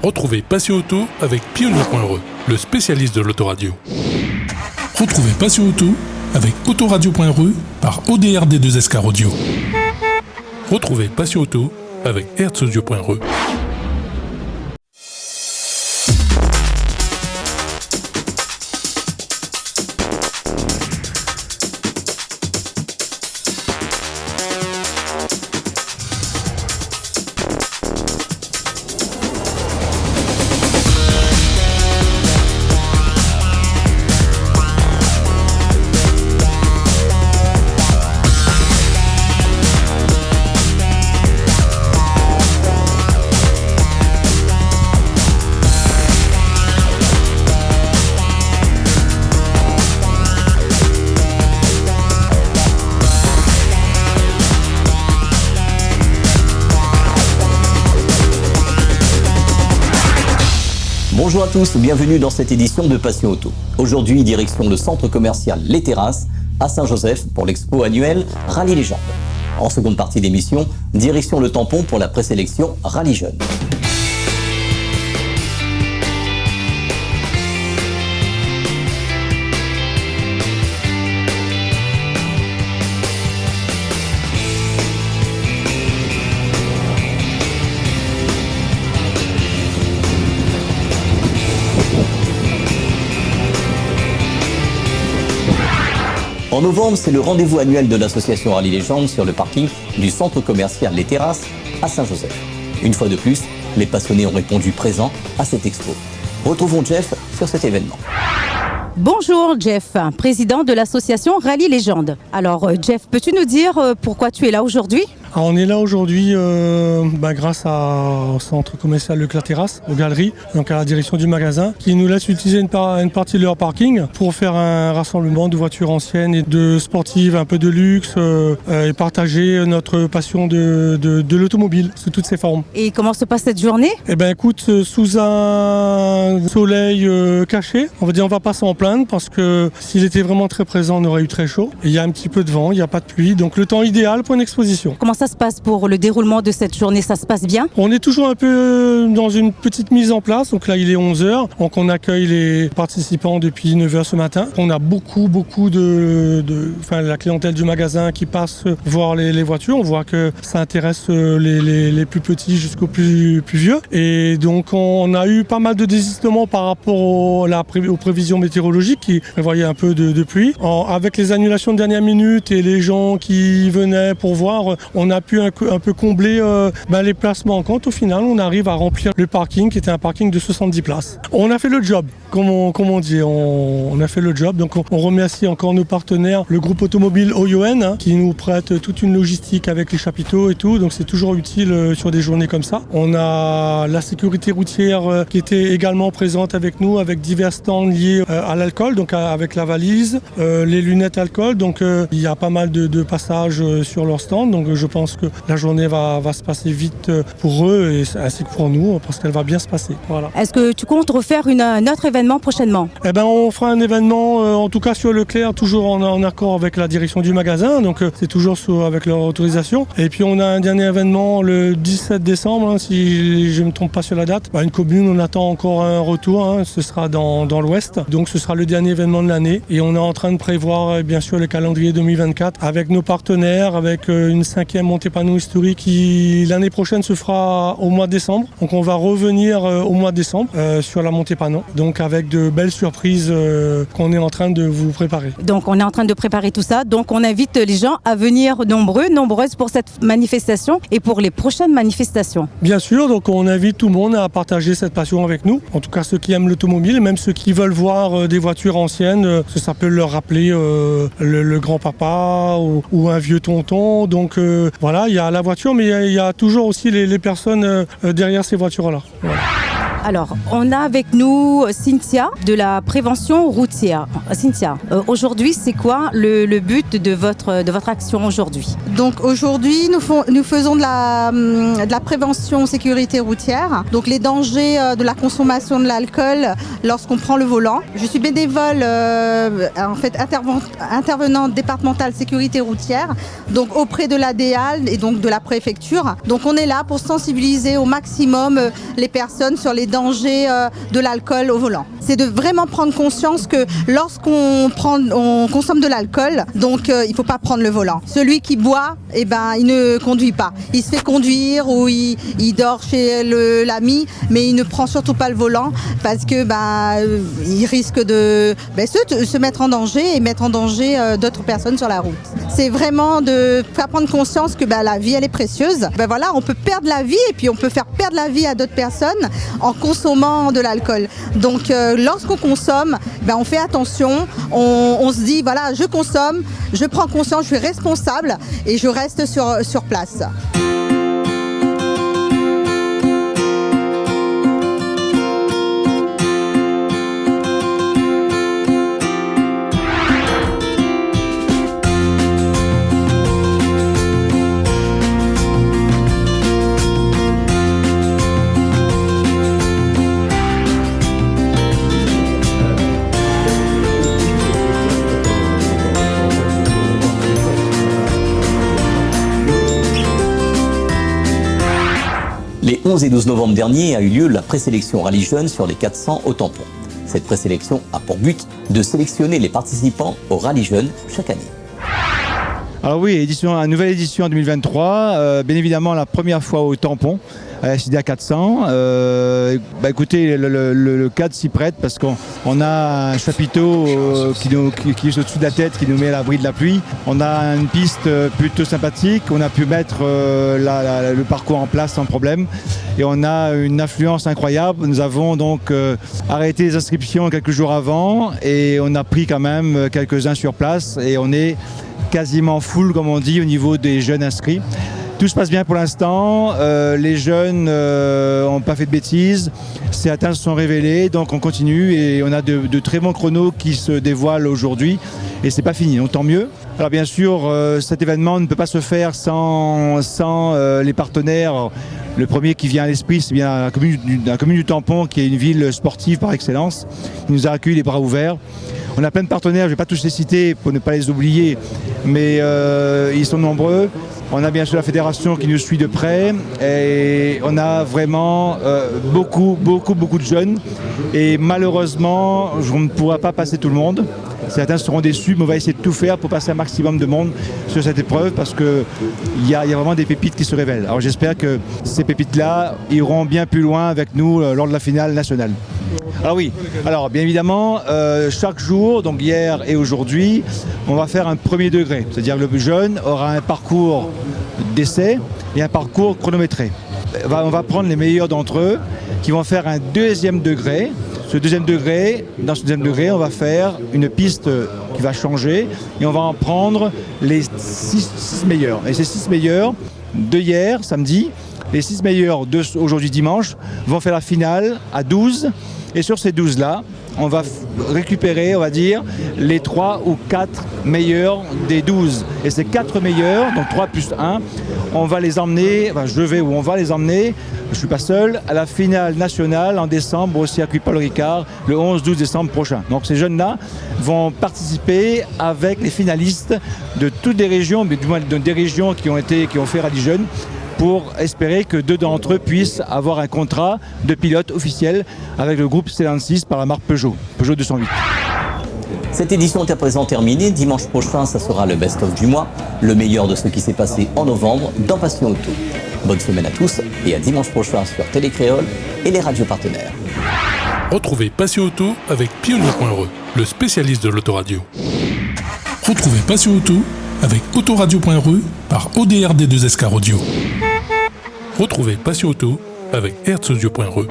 Retrouvez Passion Auto avec Pionnier.re, le spécialiste de l'autoradio. Retrouvez Passion Auto avec Autoradio.re par ODRD2SK Audio. Retrouvez Passion Auto avec Herzaudio.re. Bonjour à tous, bienvenue dans cette édition de Passion Auto. Aujourd'hui, direction le centre commercial Les Terrasses à Saint-Joseph pour l'expo annuelle Rallye Légende. En seconde partie d'émission, direction le tampon pour la présélection Rallye Jeune. En novembre, c'est le rendez-vous annuel de l'association Rallye Légende sur le parking du centre commercial Les Terrasses à Saint-Joseph. Une fois de plus, les passionnés ont répondu présents à cette expo. Retrouvons Jeff sur cet événement. Bonjour Jeff, président de l'association Rallye Légende. Alors Jeff, peux-tu nous dire pourquoi tu es là aujourd'hui ? Alors on est là aujourd'hui grâce au centre commercial Leclerc Terrasse, aux galeries, donc à la direction du magasin, qui nous laisse utiliser une partie de leur parking pour faire un rassemblement de voitures anciennes et de sportives, un peu de luxe, et partager notre passion de l'automobile sous toutes ses formes. Et comment se passe cette journée ? Eh bien écoute, sous un soleil caché, on va pas s'en plaindre parce que s'il était vraiment très présent, on aurait eu très chaud. Et il y a un petit peu de vent, il n'y a pas de pluie, donc le temps idéal pour une exposition. Comment ça se passe pour le déroulement de cette journée ? Ça se passe bien ? On est toujours un peu dans une petite mise en place. Donc là, il est 11h. Donc on accueille les participants depuis 9h ce matin. On a beaucoup la clientèle du magasin qui passe voir les voitures. On voit que ça intéresse les plus petits jusqu'aux plus vieux. Et donc on a eu pas mal de désistements par rapport aux prévisions météorologiques qui prévoyaient un peu de pluie. Avec les annulations de dernière minute et les gens qui venaient pour voir, on a pu un peu combler les places manquantes. Au final, on arrive à remplir le parking qui était un parking de 70 places. On a fait le job, comme on dit. On a fait le job. Donc on remercie encore nos partenaires, le groupe automobile OYON, qui nous prête toute une logistique avec les chapiteaux et tout. Donc c'est toujours utile sur des journées comme ça. On a la sécurité routière qui était également présente avec nous, avec divers stands liés à l'alcool, donc avec la valise, les lunettes alcool. Donc il y a pas mal de passages sur leur stand. Donc je pense que la journée va se passer vite pour eux et ainsi que pour nous, parce qu'elle va bien se passer. Voilà. Est-ce que tu comptes refaire un autre événement prochainement ? Eh ben, on fera un événement, en tout cas sur Leclerc, toujours en accord avec la direction du magasin, donc c'est toujours avec leur autorisation. Et puis on a un dernier événement le 17 décembre, si je ne me trompe pas sur la date. Une commune, on attend encore un retour, ce sera dans l'ouest, donc ce sera le dernier événement de l'année. Et on est en train de prévoir bien sûr le calendrier 2024 avec nos partenaires, avec une 5e montée panneau historique qui l'année prochaine se fera au mois de décembre. Donc on va revenir au mois de décembre sur la montée panneau. Donc avec de belles surprises qu'on est en train de vous préparer. Donc on est en train de préparer tout ça. Donc on invite les gens à venir nombreuses pour cette manifestation et pour les prochaines manifestations. Bien sûr, donc on invite tout le monde à partager cette passion avec nous. En tout cas ceux qui aiment l'automobile et même ceux qui veulent voir des voitures anciennes, ça peut leur rappeler le grand-papa ou un vieux tonton. Donc voilà, il y a la voiture, mais il y a toujours aussi les personnes derrière ces voitures-là. Voilà. Alors, on a avec nous Cynthia de la prévention routière. Cynthia, aujourd'hui, c'est quoi le but de votre action aujourd'hui ? Donc aujourd'hui, nous faisons de la prévention sécurité routière. Donc les dangers de la consommation de l'alcool lorsqu'on prend le volant. Je suis bénévole, intervenante départementale sécurité routière, donc auprès de l'ADEAL et donc de la préfecture. Donc on est là pour sensibiliser au maximum les personnes sur les dangers de l'alcool au volant. C'est de vraiment prendre conscience que lorsqu'on consomme de l'alcool, donc il ne faut pas prendre le volant. Celui qui boit, il ne conduit pas. Il se fait conduire ou il dort chez l'ami, mais il ne prend surtout pas le volant parce que il risque de se mettre en danger et mettre en danger d'autres personnes sur la route. C'est vraiment de faire prendre conscience que la vie elle est précieuse. On peut perdre la vie et puis on peut faire perdre la vie à d'autres personnes en consommant de l'alcool. Donc lorsqu'on consomme, on fait attention, on se dit je consomme, je prends conscience, je suis responsable et je reste sur place. Les 11 et 12 novembre dernier a eu lieu la présélection Rallye Jeunes sur les 400 au tampon. Cette présélection a pour but de sélectionner les participants au Rallye Jeunes chaque année. Alors oui, une nouvelle édition en 2023, bien évidemment la première fois au tampon, à la CDA 400. Écoutez, le cadre s'y prête parce qu'on a un chapiteau qui est au-dessus de la tête, qui nous met à l'abri de la pluie. On a une piste plutôt sympathique, on a pu mettre le parcours en place sans problème. Et on a une affluence incroyable. Nous avons donc arrêté les inscriptions quelques jours avant et on a pris quand même quelques-uns sur place et on est quasiment full, comme on dit, au niveau des jeunes inscrits. Tout se passe bien pour l'instant, les jeunes n'ont pas fait de bêtises, certains se sont révélés, donc on continue et on a de très bons chronos qui se dévoilent aujourd'hui et c'est pas fini, donc tant mieux. Alors bien sûr, cet événement ne peut pas se faire sans les partenaires. Le premier qui vient à l'esprit, c'est bien la commune du Tampon, qui est une ville sportive par excellence, qui nous a accueillis les bras ouverts. On a plein de partenaires, je ne vais pas tous les citer pour ne pas les oublier, mais ils sont nombreux. On a bien sûr la fédération qui nous suit de près et on a vraiment beaucoup de jeunes. Et malheureusement, je ne pourrai pas passer tout le monde. Certains seront déçus, mais on va essayer de tout faire pour passer un maximum de monde sur cette épreuve parce qu'il y a vraiment des pépites qui se révèlent. Alors j'espère que ces pépites-là iront bien plus loin avec nous lors de la finale nationale. Alors oui, alors bien évidemment, chaque jour, donc hier et aujourd'hui, on va faire un premier degré. C'est-à-dire que le jeune aura un parcours d'essai et un parcours chronométré. On va prendre les meilleurs d'entre eux qui vont faire un deuxième degré. Dans ce deuxième degré, on va faire une piste qui va changer et on va en prendre les 6 meilleurs. Et ces 6 meilleurs de hier, samedi, les 6 meilleurs d'aujourd'hui, dimanche, vont faire la finale à 12. Et sur ces 12-là, on va récupérer, on va dire, les 3 ou 4 meilleurs des 12. Et ces 4 meilleurs, donc 3 plus 1, on va les emmener, on va les emmener, je ne suis pas seul, à la finale nationale en décembre au circuit Paul Ricard, le 11-12 décembre prochain. Donc ces jeunes-là vont participer avec les finalistes de toutes les régions, mais du moins des régions qui ont fait Rallye Jeunes, pour espérer que 2 d'entre eux puissent avoir un contrat de pilote officiel avec le groupe Stellantis par la marque Peugeot 208. Cette édition est à présent terminée. Dimanche prochain, ça sera le best-of du mois, le meilleur de ce qui s'est passé en novembre dans Passion Auto. Bonne semaine à tous et à dimanche prochain sur Télé Créole et les radios partenaires. Retrouvez Passion Auto avec Pionnier.re, le spécialiste de l'autoradio. Retrouvez Passion Auto avec Autoradio.re par ODRD2SK Radio. Retrouvez Passion Auto avec Hertz Audio.re.